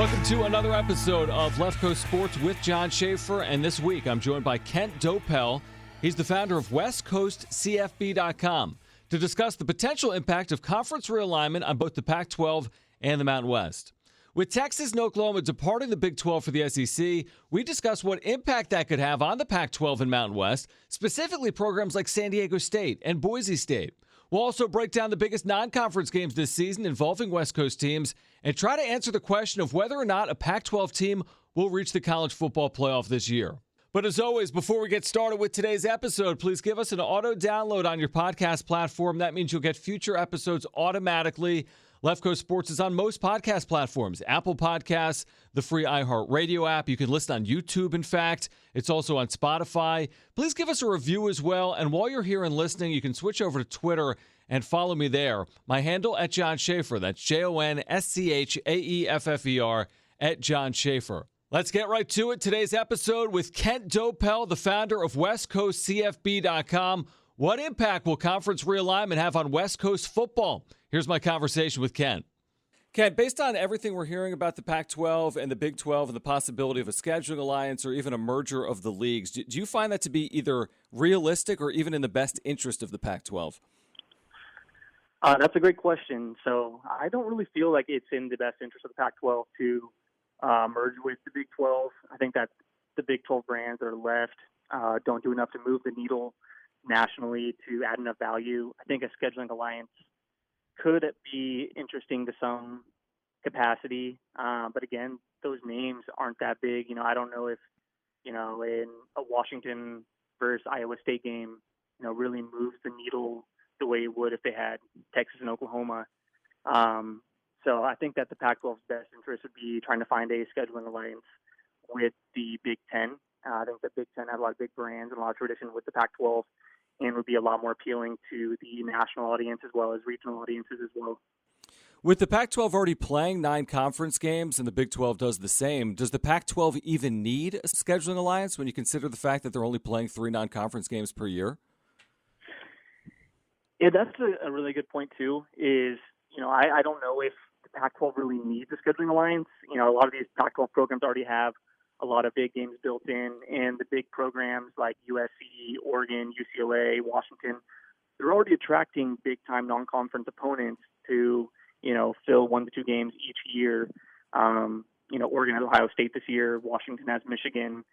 Welcome to another episode of Left Coast Sports with Jon Schaeffer, and this week I'm joined by Kent Doepel. He's the founder of WestCoastCFB.com to discuss the potential impact of conference realignment on both the Pac-12 and the Mountain West. With Texas and Oklahoma departing the Big 12 for the SEC, we discuss what impact that could have on the Pac-12 and Mountain West, specifically programs like San Diego State and Boise State. We'll also break down the biggest non-conference games this season involving West Coast teams and try to answer the question of whether or not a Pac-12 team will reach the college football playoff this year. But as always, before we get started with today's episode, please give us an auto download on your podcast platform. That means you'll get future episodes automatically. Left Coast Sports is on most podcast platforms, Apple Podcasts, the free iHeartRadio app. You can listen on YouTube, in fact. It's also on Spotify. Please give us a review as well. And while you're here and listening, you can switch over to Twitter and follow me there. My handle at Jon Schaeffer. That's JONSCHAEFFER at Jon Schaeffer. Let's get right to it. Today's episode with Kent Doepel, the founder of WestCoastCFB.com. What impact will conference realignment have on West Coast football? Here's my conversation with Kent. Kent, based on everything we're hearing about the Pac-12 and the Big 12 and the possibility of a scheduling alliance or even a merger of the leagues, do you find that to be either realistic or even in the best interest of the Pac-12? That's a great question. So I don't really feel like it's in the best interest of the Pac-12 to merge with the Big 12. I think that the Big 12 brands that are left don't do enough to move the needle nationally to add enough value. I think a scheduling alliance could be interesting to some capacity. But again, those names aren't that big. I don't know if, in a Washington versus Iowa State game, really moves the needle the way it would if they had Texas and Oklahoma. So I think that the Pac-12's best interest would be trying to find a scheduling alliance with the Big Ten. I think the Big Ten has a lot of big brands and a lot of tradition with the Pac-12 and would be a lot more appealing to the national audience as well as regional audiences as well. With the Pac-12 already playing 9 conference games and the Big 12 does the same, does the Pac-12 even need a scheduling alliance when you consider the fact that they're only playing 3 non-conference games per year? Yeah, that's a really good point too, is, I don't know if the Pac-12 really needs a scheduling alliance. A lot of these Pac-12 programs already have a lot of big games built in, and the big programs like USC, Oregon, UCLA, Washington, they're already attracting big-time non-conference opponents to, fill 1 to 2 games each year. Oregon has Ohio State this year, Washington has Michigan.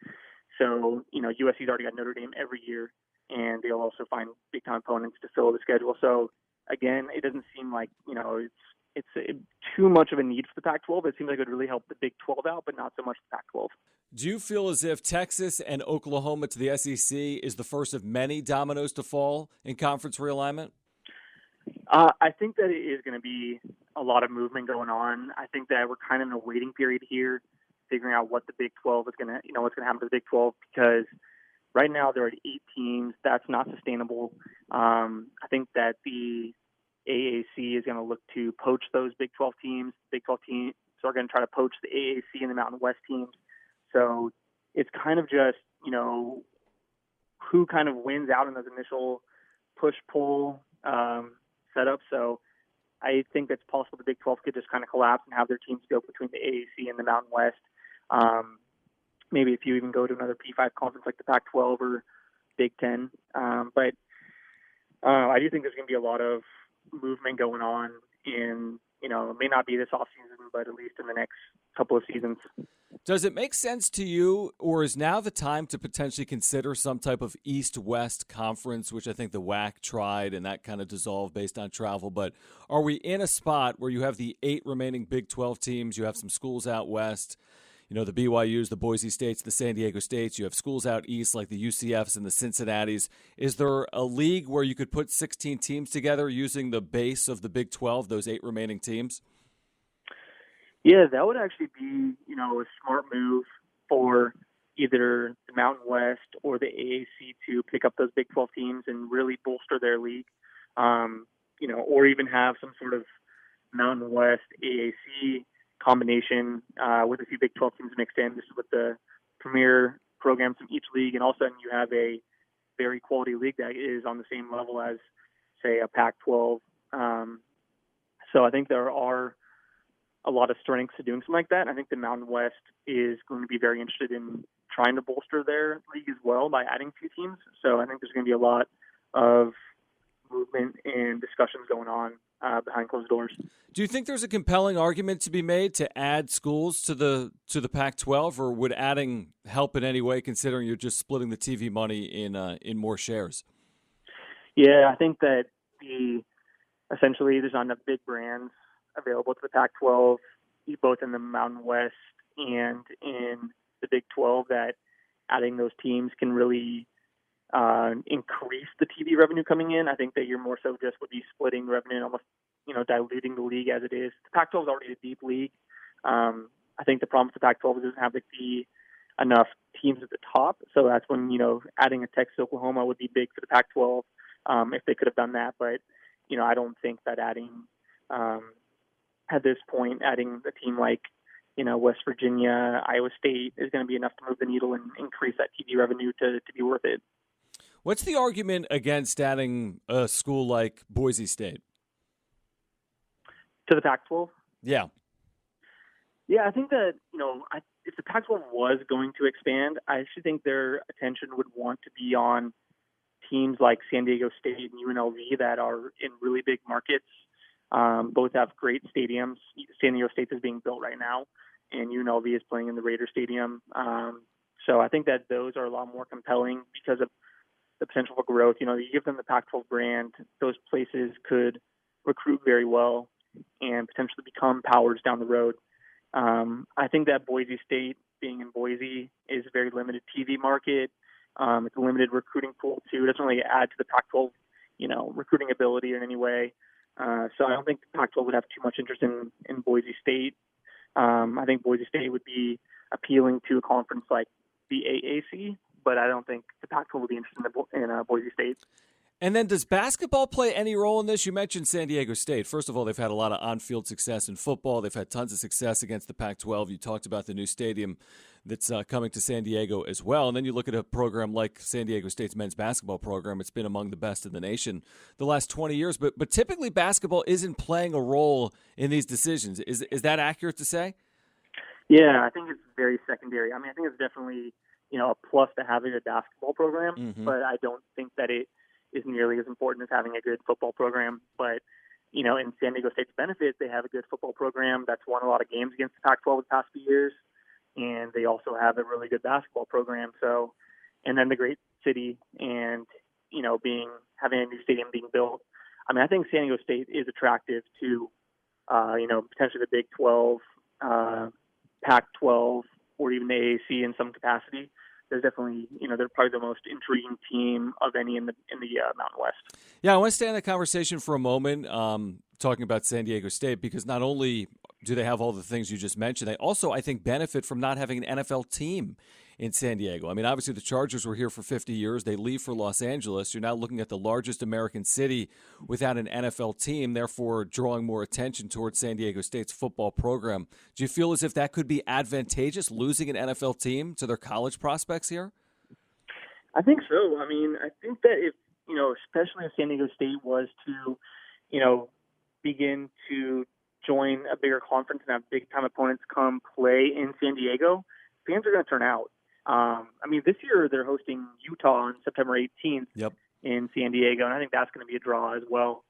So, USC's already got Notre Dame every year, and they'll also find big-time opponents to fill the schedule. So, again, it doesn't seem like, it's too much of a need for the Pac-12. It seems like it would really help the Big 12 out, but not so much the Pac-12. Do you feel as if Texas and Oklahoma to the SEC is the first of many dominoes to fall in conference realignment? I think that it is going to be a lot of movement going on. I think that we're kind of in a waiting period here, figuring out what the Big 12 is going to, what's going to happen to the Big 12, because right now there are 8 teams. That's not sustainable. I think that the AAC is going to look to poach those Big 12 teams. Big 12 teams are going to try to poach the AAC and the Mountain West teams. So it's kind of just, who kind of wins out in those initial push-pull setups. So I think it's possible the Big 12 could just kind of collapse and have their teams go between the AAC and the Mountain West. Maybe if you even go to another P5 conference like the Pac-12 or Big 10. But I do think there's going to be a lot of movement going on in, it may not be this offseason, but at least in the next couple of seasons. Does it make sense to you, or is now the time to potentially consider some type of East-West conference, which I think the WAC tried, and that kind of dissolved based on travel? But are we in a spot where you have the 8 remaining Big 12 teams, you have some schools out west, the BYUs, the Boise States, the San Diego States, you have schools out east like the UCFs and the Cincinnatis. Is there a league where you could put 16 teams together using the base of the Big 12, those 8 remaining teams? Yeah, that would actually be, a smart move for either the Mountain West or the AAC to pick up those Big 12 teams and really bolster their league, or even have some sort of Mountain West AAC combination with a few Big 12 teams mixed in, just with the premier programs from each league, and all of a sudden you have a very quality league that is on the same level as, say, a Pac-12. So I think there are a lot of strengths to doing something like that. I think the Mountain West is going to be very interested in trying to bolster their league as well by adding 2 teams. So I think there's going to be a lot of movement and discussions going on behind closed doors. Do you think there's a compelling argument to be made to add schools to the Pac-12, or would adding help in any way, considering you're just splitting the TV money in more shares? Yeah, I think that essentially there's not enough big brands available to the Pac-12, both in the Mountain West and in the Big 12, that adding those teams can really increase the TV revenue coming in. I think that you're more so just would be splitting revenue and almost, diluting the league as it is. The Pac-12 is already a deep league. I think the problem with the Pac-12 is it doesn't have enough teams at the top. So that's when, adding a Texas, Oklahoma would be big for the Pac-12 if they could have done that. But, I don't think that at this point, adding a team like, West Virginia, Iowa State is going to be enough to move the needle and increase that TV revenue to be worth it. What's the argument against adding a school like Boise State? To the Pac-12? Yeah. Yeah, I think that, if the Pac-12 was going to expand, I actually think their attention would want to be on teams like San Diego State and UNLV that are in really big markets. Both have great stadiums. San Diego State is being built right now, and UNLV is playing in the Raider Stadium. So I think that those are a lot more compelling because of the potential for growth. You give them the Pac-12 brand, those places could recruit very well and potentially become powers down the road. I think that Boise State, being in Boise, is a very limited TV market. It's a limited recruiting pool, too. It doesn't really add to the Pac-12, recruiting ability in any way. So I don't think the Pac-12 would have too much interest in Boise State. I think Boise State would be appealing to a conference like the AAC, but I don't think the Pac-12 would be interested in Boise State. And then does basketball play any role in this? You mentioned San Diego State. First of all, they've had a lot of on-field success in football. They've had tons of success against the Pac-12. You talked about the new stadium that's coming to San Diego as well. And then you look at a program like San Diego State's men's basketball program. It's been among the best in the nation the last 20 years. But typically basketball isn't playing a role in these decisions. Is that accurate to say? Yeah, I think it's very secondary. I think it's definitely, a plus to having a basketball program, but I don't think that it is nearly as important as having a good football program. But, in San Diego State's benefit, they have a good football program that's won a lot of games against the Pac-12 the past few years. And they also have a really good basketball program. So, and then the great city and, having a new stadium being built. I think San Diego State is attractive to, potentially the Big 12, Pac-12, or even the AAC in some capacity. There's definitely, they're probably the most intriguing team of any in the Mountain West. Yeah, I want to stay in the conversation for a moment, talking about San Diego State, because not only do they have all the things you just mentioned, they also, I think, benefit from not having an NFL team in San Diego. Obviously, the Chargers were here for 50 years. They leave for Los Angeles. You're now looking at the largest American city without an NFL team, therefore drawing more attention towards San Diego State's football program. Do you feel as if that could be advantageous, losing an NFL team to their college prospects here? I think so. I think that if, especially if San Diego State was to, begin to join a bigger conference and have big-time opponents come play in San Diego, fans are going to turn out. This year they're hosting Utah on September 18th in San Diego, and I think that's going to be a draw as well.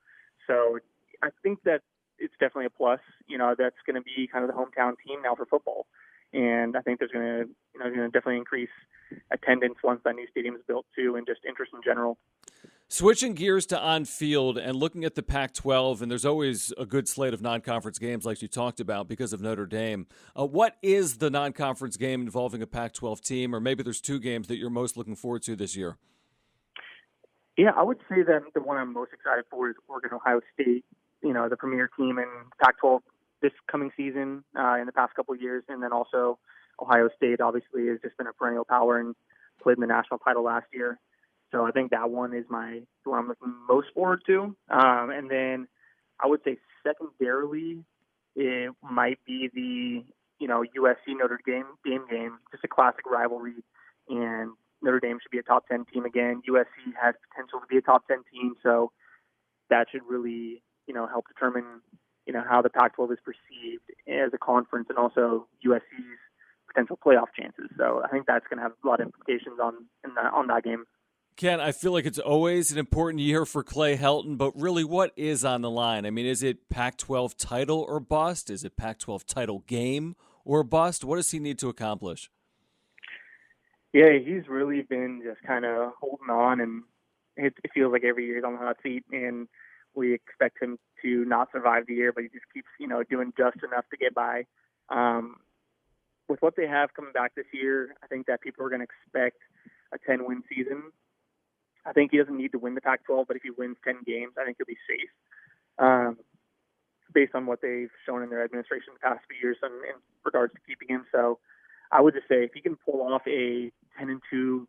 So I think that it's definitely a plus. That's going to be kind of the hometown team now for football, and I think there's going to definitely increase attendance once that new stadium is built too, and just interest in general. Switching gears to on-field and looking at the Pac-12, and there's always a good slate of non-conference games like you talked about because of Notre Dame. What is the non-conference game involving a Pac-12 team, or maybe there's 2 games that you're most looking forward to this year? Yeah, I would say that the one I'm most excited for is Oregon-Ohio State, the premier team in Pac-12 this coming season in the past couple of years, and then also Ohio State obviously has just been a perennial power and played in the national title last year. So I think that one is the one I'm looking most forward to. And then I would say secondarily, it might be the, USC Notre Dame game, just a classic rivalry. And Notre Dame should be a top 10 team again. USC has potential to be a top 10 team. So that should really, help determine, how the Pac-12 is perceived as a conference and also USC's potential playoff chances. So I think that's going to have a lot of implications on that game. Ken, I feel like it's always an important year for Clay Helton, but really what is on the line? I mean, is it Pac-12 title or bust? Is it Pac-12 title game or bust? What does he need to accomplish? Yeah, he's really been just kind of holding on, and it feels like every year he's on the hot seat, and we expect him to not survive the year, but he just keeps, doing just enough to get by. With what they have coming back this year, I think that people are going to expect a 10-win season. I think he doesn't need to win the Pac-12, but if he wins 10 games, I think he'll be safe, based on what they've shown in their administration the past few years in regards to keeping him. So I would just say if he can pull off a 10-2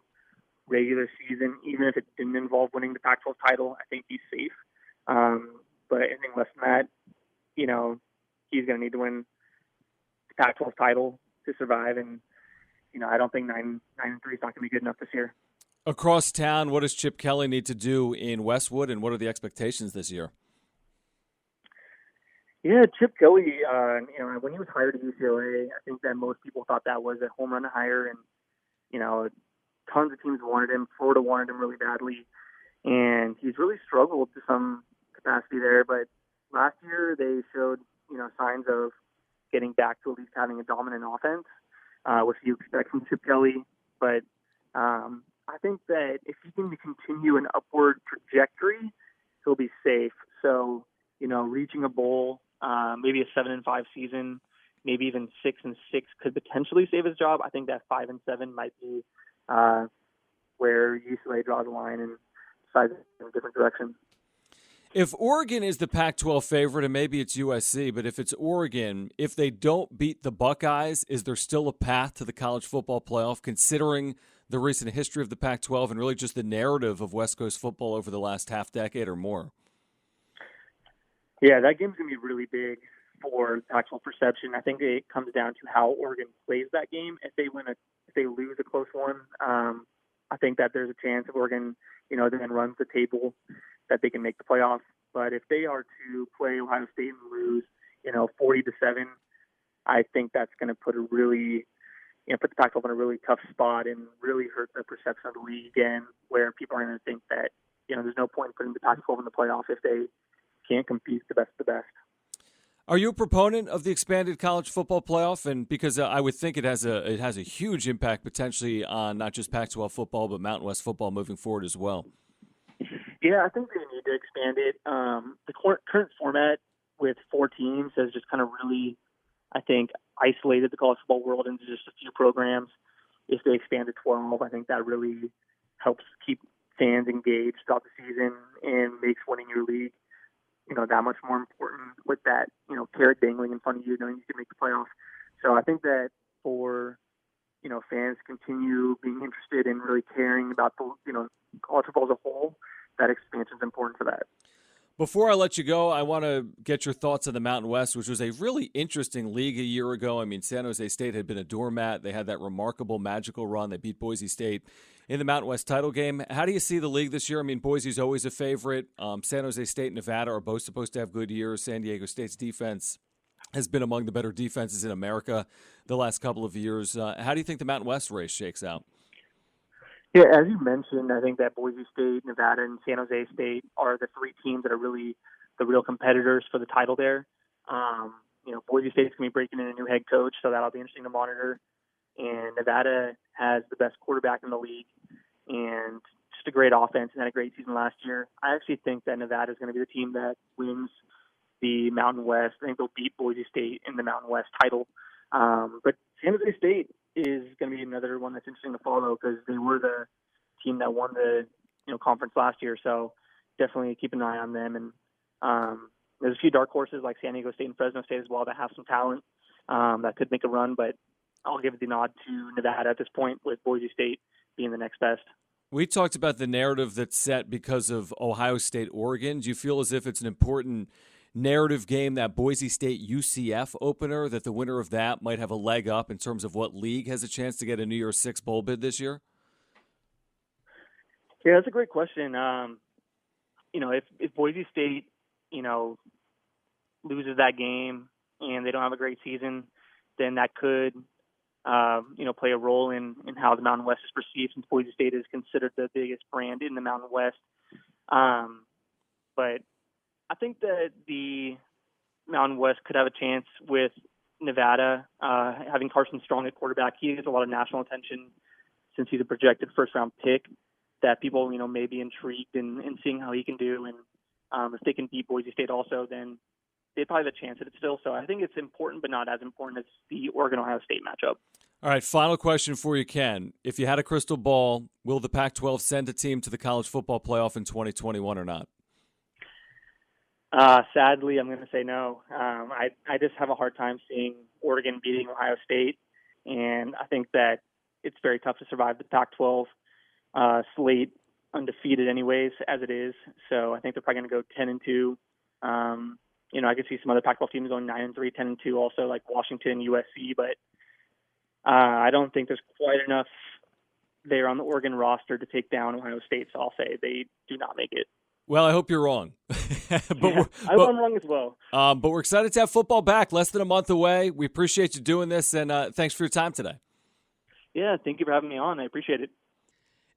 regular season, even if it didn't involve winning the Pac-12 title, I think he's safe. But anything less than that, he's going to need to win the Pac-12 title to survive. And, I don't think 9-3 is not going to be good enough this year. Across town, what does Chip Kelly need to do in Westwood, and what are the expectations this year? Yeah, Chip Kelly, when he was hired at UCLA, I think that most people thought that was a home run hire, and, tons of teams wanted him. Florida wanted him really badly, and he's really struggled to some capacity there. But last year they showed, signs of getting back to at least having a dominant offense, which you expect from Chip Kelly. But I think that if he can continue an upward trajectory, he'll be safe. So, reaching a bowl, maybe a 7-5 season, maybe even 6-6 could potentially save his job. I think that 5-7 might be where UCLA draws a line and decides in a different direction. If Oregon is the Pac-12 favorite, and maybe it's USC, but if it's Oregon, if they don't beat the Buckeyes, is there still a path to the college football playoff, considering the recent history of the Pac-12 and really just the narrative of West Coast football over the last half decade or more? Yeah, that game's going to be really big for Pac-12 perception. I think it comes down to how Oregon plays that game. If they lose a close one, I think that there's a chance of Oregon, then runs the table that they can make the playoffs. But if they are to play Ohio State and lose, 40-7, I think that's going to put the Pac-12 in a really tough spot and really hurt the perception of the league again, where people are going to think that, there's no point in putting the Pac-12 in the playoff if they can't compete the best of the best. Are you a proponent of the expanded college football playoff? And because I would think it has a huge impact potentially on not just Pac-12 football, but Mountain West football moving forward as well. Yeah, I think they need to expand it. The current format with 4 teams has just kind of really, I think, isolated the college football world into just a few programs. If they expand to 12, I think that really helps keep fans engaged throughout the season and makes winning your league, that much more important with that, carrot dangling in front of you, knowing you can make the playoffs. So I think that for, fans continue being interested in really caring about the, college football as a whole, that expansion is important for that. Before I let you go, I want to get your thoughts on the Mountain West, which was a really interesting league a year ago. I mean, San Jose State had been a doormat. They had that remarkable, magical run. They beat Boise State in the Mountain West title game. How do you see the league this year? I mean, Boise's always a favorite. San Jose State and Nevada are both supposed to have good years. San Diego State's defense has been among the better defenses in America the last couple of years. How do you think the Mountain West race shakes out? Yeah, as you mentioned, I think that Boise State, Nevada, and San Jose State are the 3 teams that are really the real competitors for the title there. Boise State's going to be breaking in a new head coach, so that'll be interesting to monitor. And Nevada has the best quarterback in the league and just a great offense and had a great season last year. I actually think that Nevada is going to be the team that wins the Mountain West. I think they'll beat Boise State in the Mountain West title. But San Jose State is going to be another one that's interesting to follow because they were the team that won the conference last year. So definitely keep an eye on them. And there's a few dark horses like San Diego State and Fresno State as well that have some talent that could make a run. But I'll give the nod to Nevada at this point, with Boise State being the next best. We talked about the narrative that's set because of Ohio State-Oregon. Do you feel as if it's an important narrative game, that Boise State-UCF opener, that the winner of that might have a leg up in terms of what league has a chance to get a New Year's Six bowl bid this year? Yeah, that's a great question. If Boise State, loses that game and they don't have a great season, then that could, play a role in how the Mountain West is perceived, since Boise State is considered the biggest brand in the Mountain West. But I think that the Mountain West could have a chance with Nevada, having Carson Strong at quarterback. He gets a lot of national attention since he's a projected first-round pick, that people, may be intrigued in seeing how he can do. And if they can beat Boise State also, then they'd probably have a chance at it still. So I think it's important, but not as important as the Oregon-Ohio State matchup. All right, final question for you, Ken. If you had a crystal ball, will the Pac-12 send a team to the college football playoff in 2021 or not? Sadly, I'm going to say no. I just have a hard time seeing Oregon beating Ohio State, and I think that it's very tough to survive the Pac-12 slate undefeated anyways, as it is. So I think they're probably going to go 10-2. I could see some other Pac-12 teams going 9-3, 10-2 also, like Washington, USC, but I don't think there's quite enough there on the Oregon roster to take down Ohio State, so I'll say they do not make it. Well, I hope you're wrong. I hope I'm wrong as well. But we're excited to have football back, less than a month away. We appreciate you doing this, and thanks for your time today. Yeah, thank you for having me on. I appreciate it.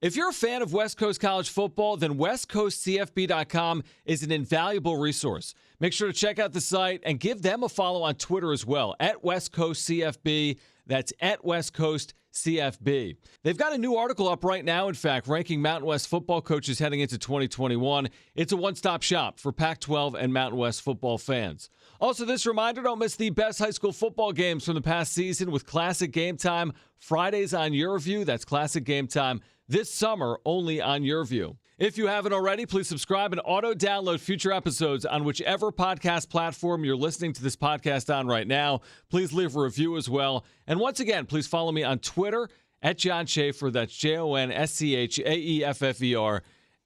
If you're a fan of West Coast college football, then westcoastcfb.com is an invaluable resource. Make sure to check out the site and give them a follow on Twitter as well, at westcoastcfb. That's at westcoastcfb. They've got a new article up right now, in fact, ranking Mountain West football coaches heading into 2021. It's a one-stop shop for Pac-12 and Mountain West football fans. Also, this reminder, don't miss the best high school football games from the past season with Classic Game Time Fridays on YourView. That's Classic Game Time this summer only on YourView. If you haven't already, please subscribe and auto-download future episodes on whichever podcast platform you're listening to this podcast on right now. Please leave a review as well. And once again, please follow me on Twitter at Jon Schaeffer. That's JONSCHAEFFER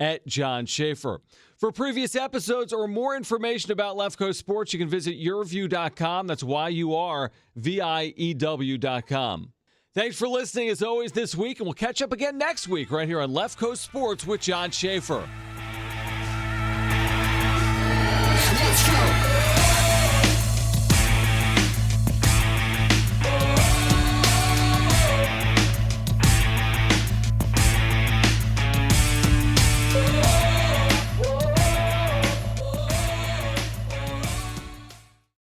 at Jon Schaeffer. For previous episodes or more information about Left Coast Sports, you can visit yourview.com. That's YURVIEW.com. Thanks for listening as always this week, and we'll catch up again next week right here on Left Coast Sports with Jon Schaeffer.